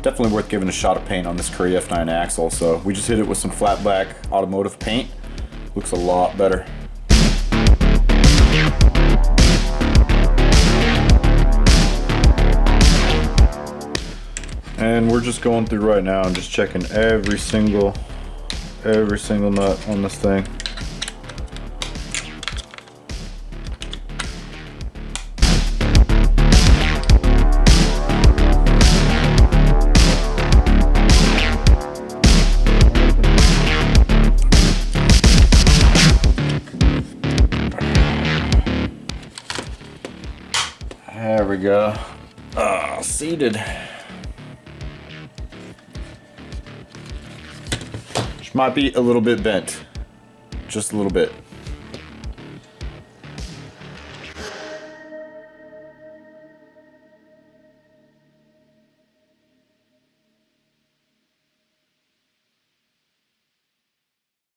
Definitely worth giving a shot of paint on this Curry F9 axle. So we just hit it with some flat black automotive paint. Looks a lot better. And we're just going through right now and just checking every single nut on this thing. There we go. Seated. Which might be a little bit bent. Just a little bit.